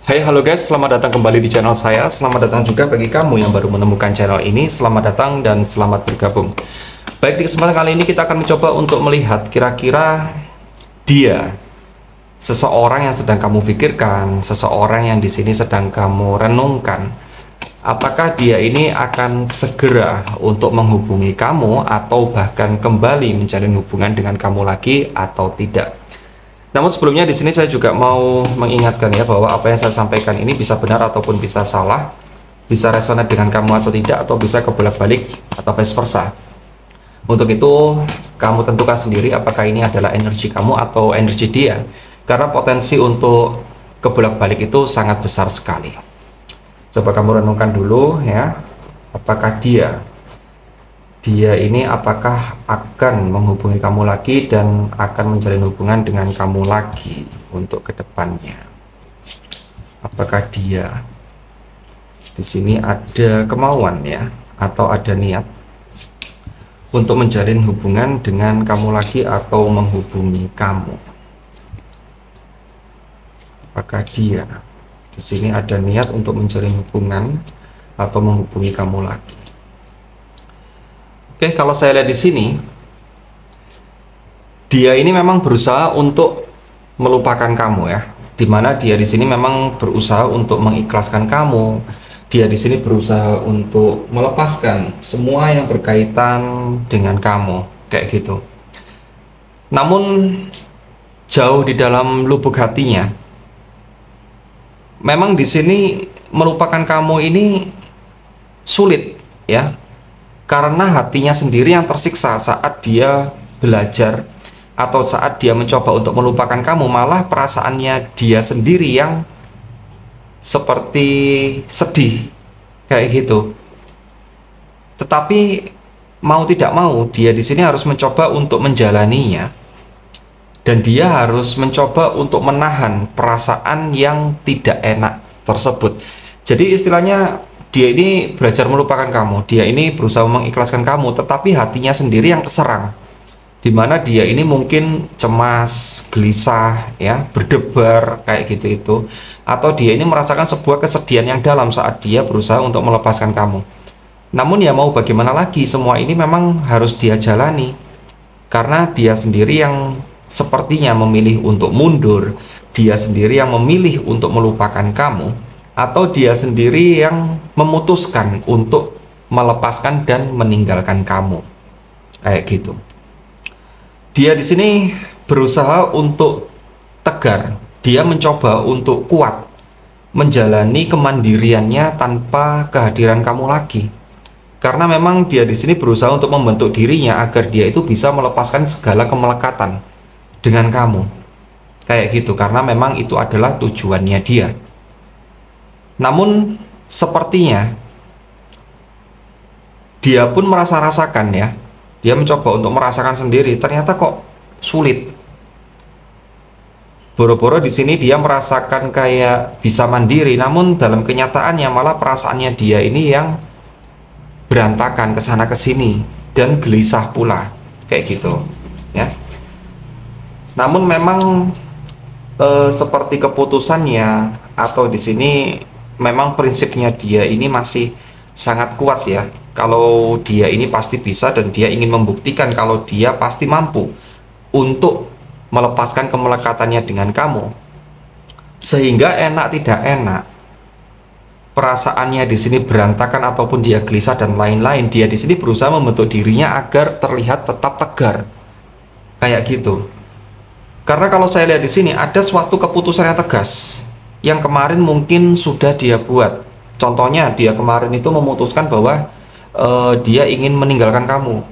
Hai, halo guys, selamat datang kembali di channel saya. Selamat datang juga bagi kamu yang baru menemukan channel ini. Selamat datang dan selamat bergabung. Baik, di kesempatan kali ini kita akan mencoba untuk melihat kira-kira dia, seseorang yang sedang kamu pikirkan, seseorang yang di sini sedang kamu renungkan. Apakah dia ini akan segera untuk menghubungi kamu atau bahkan kembali menjalin hubungan dengan kamu lagi atau tidak? Namun sebelumnya di sini saya juga mau mengingatkan ya bahwa apa yang saya sampaikan ini bisa benar ataupun bisa salah, bisa resonate dengan kamu atau tidak, atau bisa kebolak-balik atau vice versa. Untuk itu kamu tentukan sendiri apakah ini adalah energi kamu atau energi dia, karena potensi untuk kebolak-balik itu sangat besar sekali. Coba kamu renungkan dulu ya, apakah dia ini apakah akan menghubungi kamu lagi dan akan menjalin hubungan dengan kamu lagi untuk kedepannya. Apakah dia di sini ada kemauan ya, atau ada niat untuk menjalin hubungan dengan kamu lagi atau menghubungi kamu? Apakah dia di sini ada niat untuk menjalin hubungan atau menghubungi kamu lagi? Oke, kalau saya lihat di sini, dia ini memang berusaha untuk melupakan kamu ya. Dimana dia di sini memang berusaha untuk mengikhlaskan kamu. Dia di sini berusaha untuk melepaskan semua yang berkaitan dengan kamu, kayak gitu. Namun jauh di dalam lubuk hatinya, memang di sini melupakan kamu ini sulit ya. Karena hatinya sendiri yang tersiksa saat dia belajar atau saat dia mencoba untuk melupakan kamu, malah perasaannya dia sendiri yang seperti sedih kayak gitu. Tetapi mau tidak mau dia di sini harus mencoba untuk menjalaninya, dan dia harus mencoba untuk menahan perasaan yang tidak enak tersebut. Jadi istilahnya dia ini belajar melupakan kamu, dia ini berusaha mengikhlaskan kamu, tetapi hatinya sendiri yang terserang, dimana dia ini mungkin cemas, gelisah ya, berdebar kayak gitu itu, atau dia ini merasakan sebuah kesedihan yang dalam saat dia berusaha untuk melepaskan kamu. Namun ya mau bagaimana lagi, semua ini memang harus dia jalani, karena dia sendiri yang sepertinya memilih untuk mundur, dia sendiri yang memilih untuk melupakan kamu, atau dia sendiri yang memutuskan untuk melepaskan dan meninggalkan kamu, kayak gitu. Dia di sini berusaha untuk tegar, dia mencoba untuk kuat menjalani kemandiriannya tanpa kehadiran kamu lagi, karena memang dia di sini berusaha untuk membentuk dirinya agar dia itu bisa melepaskan segala kemelekatan dengan kamu, kayak gitu, karena memang itu adalah tujuannya dia. Namun sepertinya dia pun rasakan ya, dia mencoba untuk merasakan sendiri, ternyata kok sulit. Boro-boro di sini dia merasakan kayak bisa mandiri, namun dalam kenyataannya malah perasaannya dia ini yang berantakan kesana kesini dan gelisah pula, kayak gitu ya. Namun memang seperti keputusannya atau di sini memang prinsipnya dia ini masih sangat kuat ya. Kalau dia ini pasti bisa, dan dia ingin membuktikan kalau dia pasti mampu untuk melepaskan kemelekatannya dengan kamu. Sehingga enak tidak enak, perasaannya di sini berantakan ataupun dia gelisah dan lain-lain, dia di sini berusaha membentuk dirinya agar terlihat tetap tegar, kayak gitu. Karena kalau saya lihat di sini ada suatu keputusan yang tegas yang kemarin mungkin sudah dia buat. Contohnya dia kemarin itu memutuskan bahwa dia ingin meninggalkan kamu,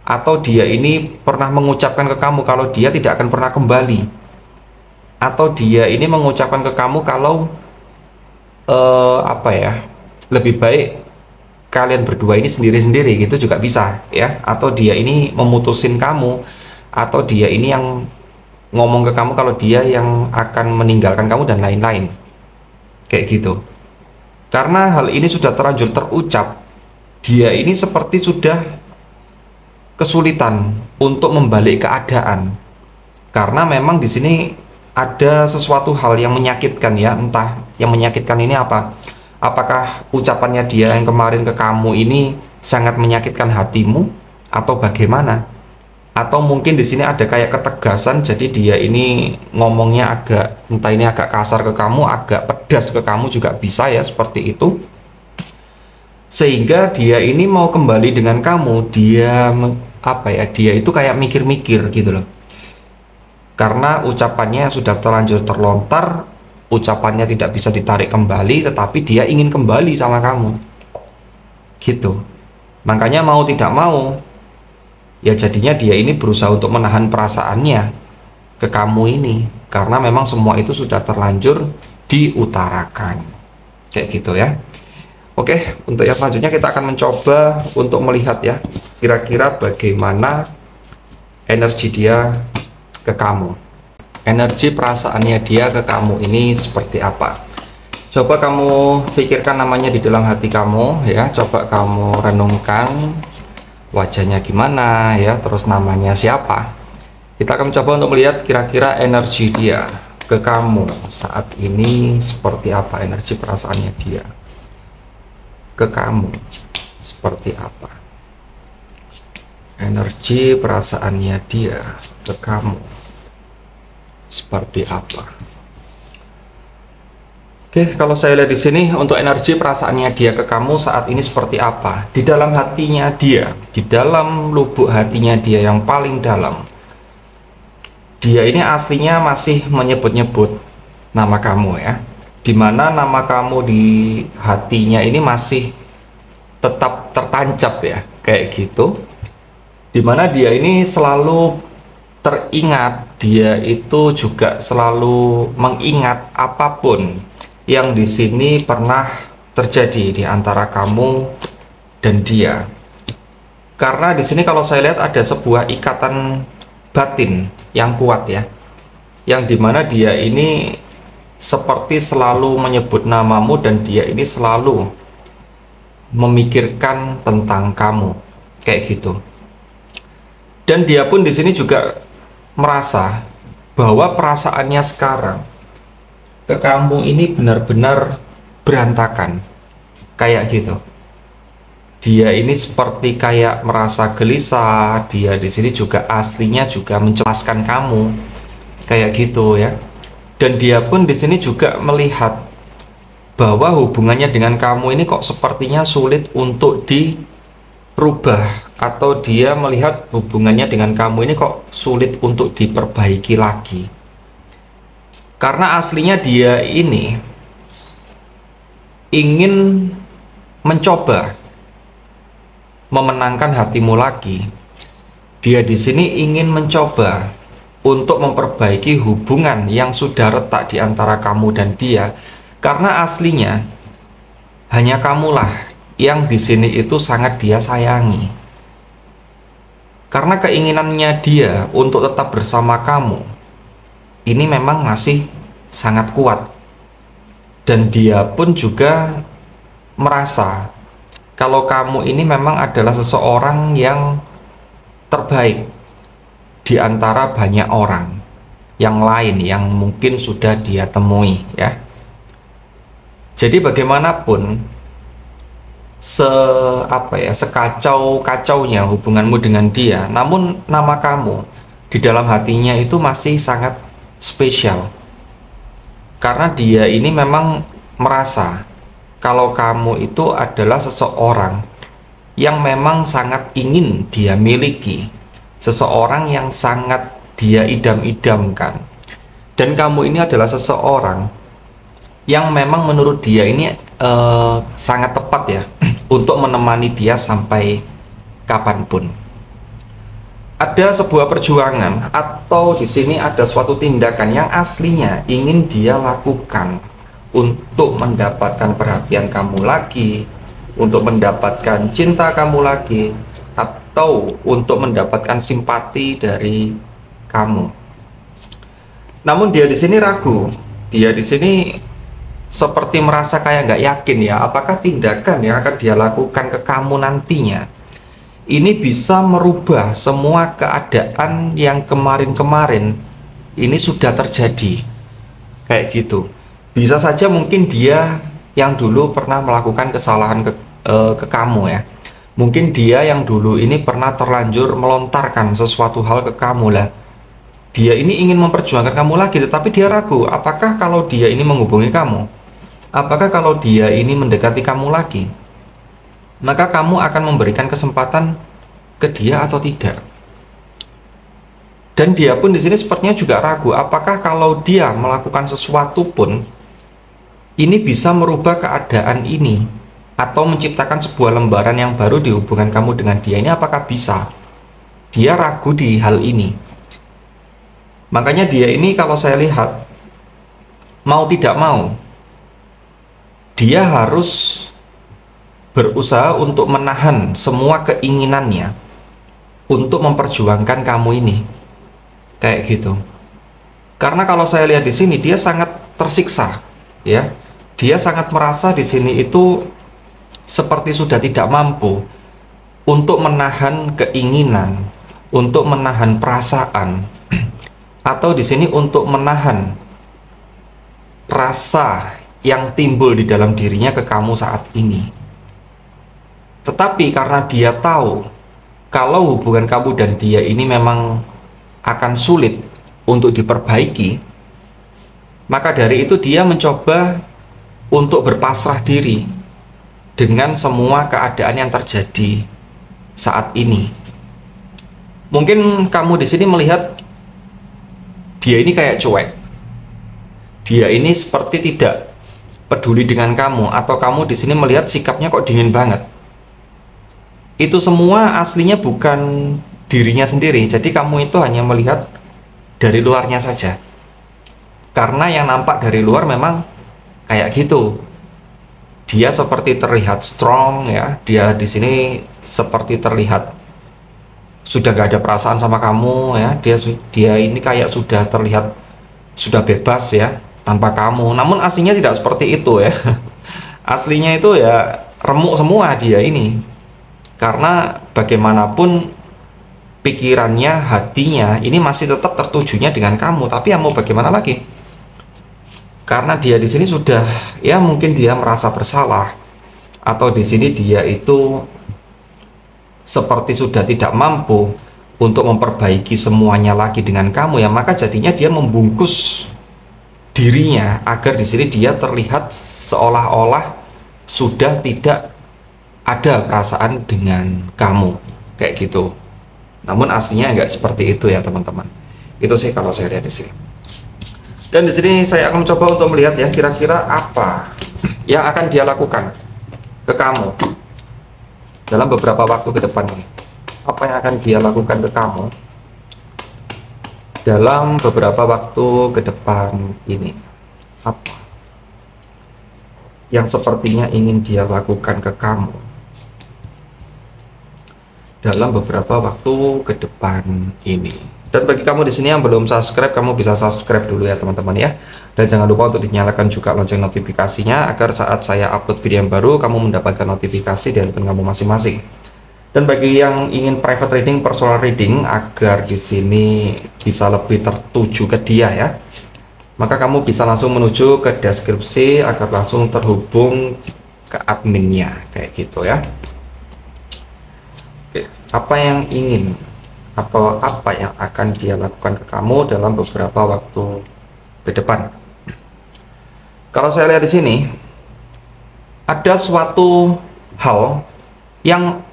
atau dia ini pernah mengucapkan ke kamu kalau dia tidak akan pernah kembali, atau dia ini mengucapkan ke kamu kalau apa ya, lebih baik kalian berdua ini sendiri-sendiri gitu juga bisa ya. Atau dia ini memutusin kamu, atau dia ini yang ngomong ke kamu kalau dia yang akan meninggalkan kamu dan lain-lain, kayak gitu. Karena hal ini sudah terlanjur terucap, dia ini seperti sudah kesulitan untuk membalik keadaan, karena memang di sini ada sesuatu hal yang menyakitkan ya, entah yang menyakitkan ini apa. Apakah ucapannya dia yang kemarin ke kamu ini sangat menyakitkan hatimu atau bagaimana? Atau mungkin di sini ada kayak ketegasan, jadi dia ini ngomongnya agak, entah ini agak kasar ke kamu, agak pedas ke kamu juga bisa ya, seperti itu. Sehingga dia ini mau kembali dengan kamu, dia apa ya, dia itu kayak mikir-mikir gitu loh. Karena ucapannya sudah terlanjur terlontar, ucapannya tidak bisa ditarik kembali, tetapi dia ingin kembali sama kamu gitu. Makanya mau tidak mau ya, jadinya dia ini berusaha untuk menahan perasaannya ke kamu ini, karena memang semua itu sudah terlanjur diutarakan kayak gitu ya. Oke, untuk yang selanjutnya kita akan mencoba untuk melihat ya, kira-kira bagaimana energi dia ke kamu. Energi perasaannya dia ke kamu ini seperti apa? Coba kamu pikirkan namanya di dalam hati kamu ya. Coba kamu renungkan wajahnya gimana ya, terus namanya siapa. Kita akan mencoba untuk melihat kira-kira energi dia ke kamu saat ini seperti apa. Energi perasaannya dia ke kamu seperti apa. Energi perasaannya dia ke kamu seperti apa. Oke, kalau saya lihat di sini untuk energi perasaannya dia ke kamu saat ini seperti apa? Di dalam hatinya dia, di dalam lubuk hatinya dia yang paling dalam, dia ini aslinya masih menyebut-nyebut nama kamu ya. Dimana nama kamu di hatinya ini masih tetap tertancap ya, kayak gitu. Dimana dia ini selalu teringat, dia itu juga selalu mengingat apapun yang di sini pernah terjadi di antara kamu dan dia. Karena di sini kalau saya lihat ada sebuah ikatan batin yang kuat ya, yang dimana dia ini seperti selalu menyebut namamu dan dia ini selalu memikirkan tentang kamu kayak gitu. Dan dia pun di sini juga merasa bahwa perasaannya sekarang ke kamu ini benar-benar berantakan kayak gitu. Dia ini seperti kayak merasa gelisah. Dia di sini juga aslinya juga mencemaskan kamu kayak gitu ya. Dan dia pun di sini juga melihat bahwa hubungannya dengan kamu ini kok sepertinya sulit untuk dirubah, atau dia melihat hubungannya dengan kamu ini kok sulit untuk diperbaiki lagi. Karena aslinya dia ini ingin mencoba memenangkan hatimu lagi. Dia di sini ingin mencoba untuk memperbaiki hubungan yang sudah retak di antara kamu dan dia. Karena aslinya hanya kamulah yang di sini itu sangat dia sayangi. Karena keinginannya dia untuk tetap bersama kamu ini memang masih sangat kuat. Dan dia pun juga merasa kalau kamu ini memang adalah seseorang yang terbaik di antara banyak orang yang lain yang mungkin sudah dia temui ya. Jadi bagaimanapun sekacau-kacaunya hubunganmu dengan dia, namun nama kamu di dalam hatinya itu masih sangat spesial. Karena dia ini memang merasa kalau kamu itu adalah seseorang yang memang sangat ingin dia miliki, seseorang yang sangat dia idam-idamkan. Dan kamu ini adalah seseorang yang memang menurut dia ini sangat tepat ya untuk menemani dia sampai kapanpun. Ada sebuah perjuangan atau di sini ada suatu tindakan yang aslinya ingin dia lakukan untuk mendapatkan perhatian kamu lagi, untuk mendapatkan cinta kamu lagi, atau untuk mendapatkan simpati dari kamu. Namun dia di sini ragu. Dia di sini seperti merasa kayak nggak yakin ya, apakah tindakan yang akan dia lakukan ke kamu nantinya ini bisa merubah semua keadaan yang kemarin-kemarin ini sudah terjadi kayak gitu. Bisa saja mungkin dia yang dulu pernah melakukan kesalahan ke kamu ya. Mungkin dia yang dulu ini pernah terlanjur melontarkan sesuatu hal ke kamu lah. Dia ini ingin memperjuangkan kamu lagi, tetapi dia ragu. Apakah kalau dia ini menghubungi kamu? Apakah kalau dia ini mendekati kamu lagi? Maka kamu akan memberikan kesempatan ke dia atau tidak? Dan dia pun di sini sepertinya juga ragu. Apakah kalau dia melakukan sesuatu pun ini bisa merubah keadaan ini atau menciptakan sebuah lembaran yang baru di hubungan kamu dengan dia ini, apakah bisa? Dia ragu di hal ini. Makanya dia ini kalau saya lihat, mau tidak mau, dia harus berusaha untuk menahan semua keinginannya untuk memperjuangkan kamu ini. Kayak gitu. Karena kalau saya lihat di sini dia sangat tersiksa, ya. Dia sangat merasa di sini itu seperti sudah tidak mampu untuk menahan keinginan, untuk menahan perasaan, atau di sini untuk menahan rasa yang timbul di dalam dirinya ke kamu saat ini. Tetapi karena dia tahu kalau hubungan kamu dan dia ini memang akan sulit untuk diperbaiki, maka dari itu dia mencoba untuk berpasrah diri dengan semua keadaan yang terjadi saat ini. Mungkin kamu di sini melihat dia ini kayak cuek. Dia ini seperti tidak peduli dengan kamu, atau kamu di sini melihat sikapnya kok dingin banget. Itu semua aslinya bukan dirinya sendiri. Jadi kamu itu hanya melihat dari luarnya saja. Karena yang nampak dari luar memang kayak gitu. Dia seperti terlihat strong ya. Dia di sini seperti terlihat sudah gak ada perasaan sama kamu ya. Dia ini kayak sudah terlihat sudah bebas ya tanpa kamu. Namun aslinya tidak seperti itu ya. Aslinya itu ya remuk semua dia ini. Karena bagaimanapun pikirannya, hatinya ini masih tetap tertujunya dengan kamu. Tapi yang mau bagaimana lagi? Karena dia di sini sudah ya mungkin dia merasa bersalah, atau di sini dia itu seperti sudah tidak mampu untuk memperbaiki semuanya lagi dengan kamu ya, maka jadinya dia membungkus dirinya agar di sini dia terlihat seolah-olah sudah tidak ada perasaan dengan kamu kayak gitu. Namun aslinya nggak seperti itu ya teman-teman. Itu sih kalau saya lihat di sini. Dan di sini saya akan mencoba untuk melihat ya kira-kira apa yang akan dia lakukan ke kamu dalam beberapa waktu ke depan ini. Apa yang akan dia lakukan ke kamu dalam beberapa waktu ke depan ini? Apa yang sepertinya ingin dia lakukan ke kamu dalam beberapa waktu ke depan ini? Dan bagi kamu di sini yang belum subscribe, kamu bisa subscribe dulu ya teman-teman ya. Dan jangan lupa untuk dinyalakan juga lonceng notifikasinya agar saat saya upload video yang baru kamu mendapatkan notifikasi dari handphone kamu masing-masing. Dan bagi yang ingin private reading, personal reading agar di sini bisa lebih tertuju ke dia ya, maka kamu bisa langsung menuju ke deskripsi agar langsung terhubung ke adminnya kayak gitu ya. Oke, apa yang ingin atau apa yang akan dia lakukan ke kamu dalam beberapa waktu ke depan? Kalau saya lihat di sini ada suatu hal yang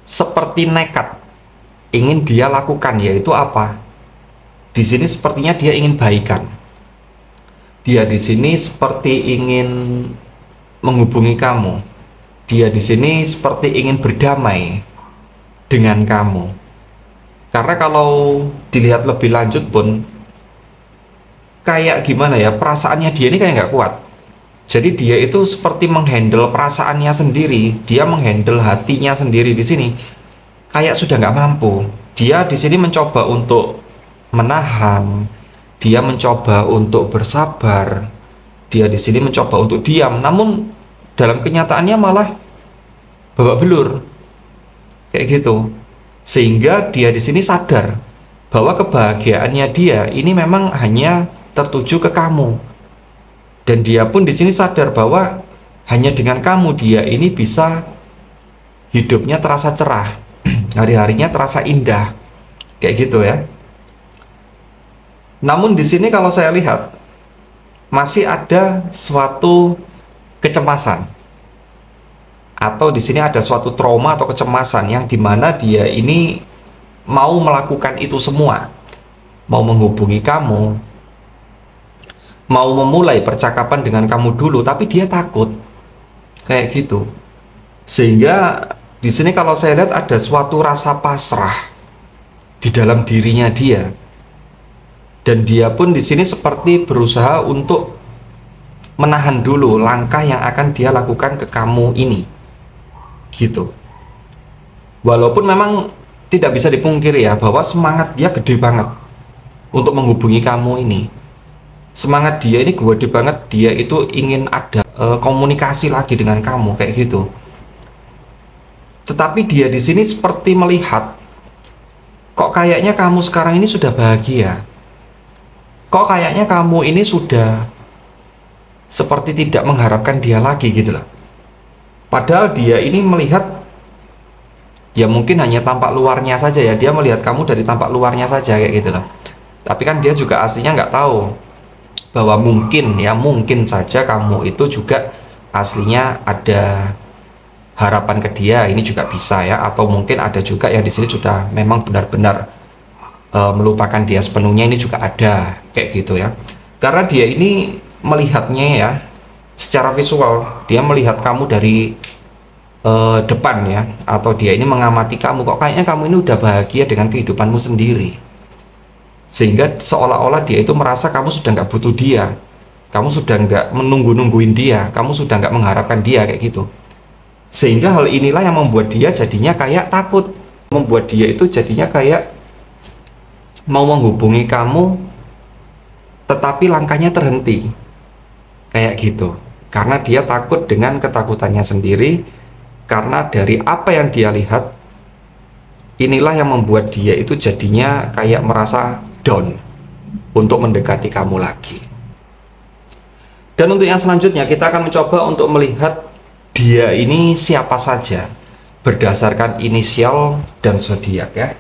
seperti nekat ingin dia lakukan, yaitu apa? Di sini sepertinya dia ingin baikan. Dia di sini seperti ingin menghubungi kamu. Dia di sini seperti ingin berdamai dengan kamu. Karena kalau dilihat lebih lanjut pun kayak gimana ya, perasaannya dia ini kayak nggak kuat. Jadi dia itu seperti menghandle perasaannya sendiri, dia menghandle hatinya sendiri di sini kayak sudah nggak mampu. Dia di sini mencoba untuk menahan, dia mencoba untuk bersabar, dia di sini mencoba untuk diam, namun dalam kenyataannya malah babak belur kayak gitu. Sehingga dia di sini sadar bahwa kebahagiaannya dia ini memang hanya tertuju ke kamu. Dan dia pun di sini sadar bahwa hanya dengan kamu dia ini bisa hidupnya terasa cerah, hari-harinya terasa indah, kayak gitu ya. Namun di sini kalau saya lihat masih ada suatu kecemasan, atau di sini ada suatu trauma atau kecemasan yang dimana dia ini mau melakukan itu semua, mau menghubungi kamu, mau memulai percakapan dengan kamu dulu, tapi dia takut, kayak gitu. Sehingga di sini kalau saya lihat ada suatu rasa pasrah di dalam dirinya dia, dan dia pun di sini seperti berusaha untuk menahan dulu langkah yang akan dia lakukan ke kamu ini, gitu. Walaupun memang tidak bisa dipungkiri ya bahwa semangat dia gede banget untuk menghubungi kamu ini. Semangat dia ini gede banget, dia itu ingin ada komunikasi lagi dengan kamu, kayak gitu. Tetapi dia di sini seperti melihat, kok kayaknya kamu sekarang ini sudah bahagia, kok kayaknya kamu ini sudah seperti tidak mengharapkan dia lagi, gitu loh. Padahal dia ini melihat, ya mungkin hanya tampak luarnya saja ya, dia melihat kamu dari tampak luarnya saja, kayak gitu loh. Tapi kan dia juga aslinya nggak tahu bahwa mungkin ya, mungkin saja kamu itu juga aslinya ada harapan ke dia, ini juga bisa ya. Atau mungkin ada juga yang di sini sudah memang benar-benar melupakan dia sepenuhnya, ini juga ada, kayak gitu ya. Karena dia ini melihatnya ya secara visual, dia melihat kamu dari depan ya, atau dia ini mengamati kamu, kok kayaknya kamu ini udah bahagia dengan kehidupanmu sendiri. Sehingga seolah-olah dia itu merasa kamu sudah nggak butuh dia, kamu sudah nggak menunggu-nungguin dia, kamu sudah nggak mengharapkan dia, kayak gitu. Sehingga hal inilah yang membuat dia jadinya kayak takut, membuat dia itu jadinya kayak mau menghubungi kamu tetapi langkahnya terhenti, kayak gitu. Karena dia takut dengan ketakutannya sendiri, karena dari apa yang dia lihat, inilah yang membuat dia itu jadinya kayak merasa down untuk mendekati kamu lagi. Dan untuk yang selanjutnya kita akan mencoba untuk melihat dia ini siapa saja berdasarkan inisial dan zodiak ya.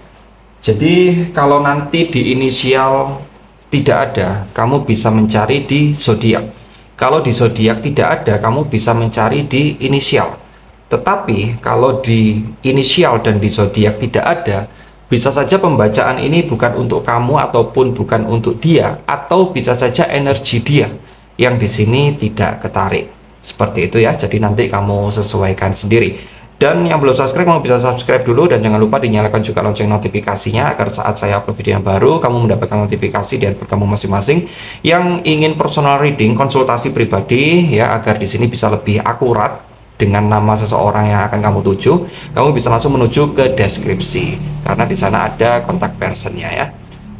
Jadi kalau nanti di inisial tidak ada, kamu bisa mencari di zodiak. Kalau di zodiak tidak ada, kamu bisa mencari di inisial. Tetapi kalau di inisial dan di zodiak tidak ada, bisa saja pembacaan ini bukan untuk kamu ataupun bukan untuk dia, atau bisa saja energi dia yang di sini tidak ketarik. Seperti itu ya. Jadi nanti kamu sesuaikan sendiri. Dan yang belum subscribe, kamu bisa subscribe dulu, dan jangan lupa dinyalakan juga lonceng notifikasinya agar saat saya upload video yang baru kamu mendapatkan notifikasi di handphone kamu masing-masing. Yang ingin personal reading, konsultasi pribadi ya, agar di sini bisa lebih akurat dengan nama seseorang yang akan kamu tuju, kamu bisa langsung menuju ke deskripsi karena di sana ada kontak personnya ya.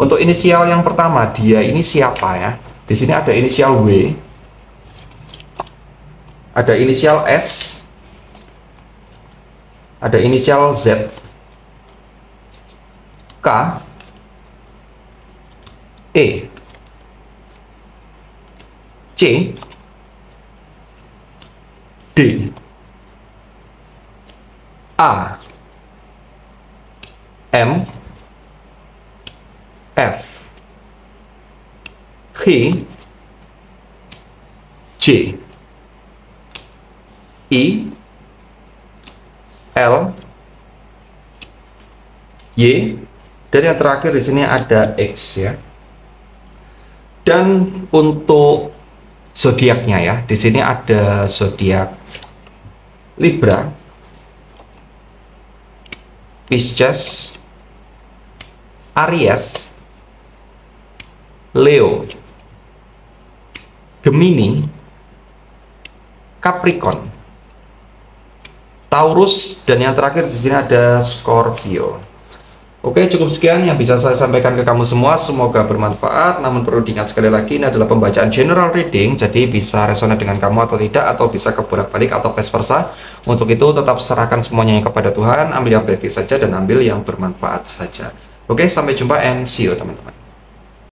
Untuk inisial yang pertama, dia ini siapa ya? Di sini ada inisial W, ada inisial S, ada inisial Z, K, E, C, D, A, M, F, G, J, I, L, Y, dan yang terakhir di sini ada X ya. Dan untuk zodiaknya ya, di sini ada zodiak Libra, Pisces, Aries, Leo, Gemini, Capricorn, Taurus, dan yang terakhir di sini ada Scorpio. Oke, cukup sekian yang bisa saya sampaikan ke kamu semua. Semoga bermanfaat. Namun perlu diingat sekali lagi, ini adalah pembacaan general reading, jadi bisa resonate dengan kamu atau tidak, atau bisa kebolak-balik atau vice versa. Untuk itu tetap serahkan semuanya kepada Tuhan. Ambil yang baik saja dan ambil yang bermanfaat saja. Oke, sampai jumpa and see you teman-teman.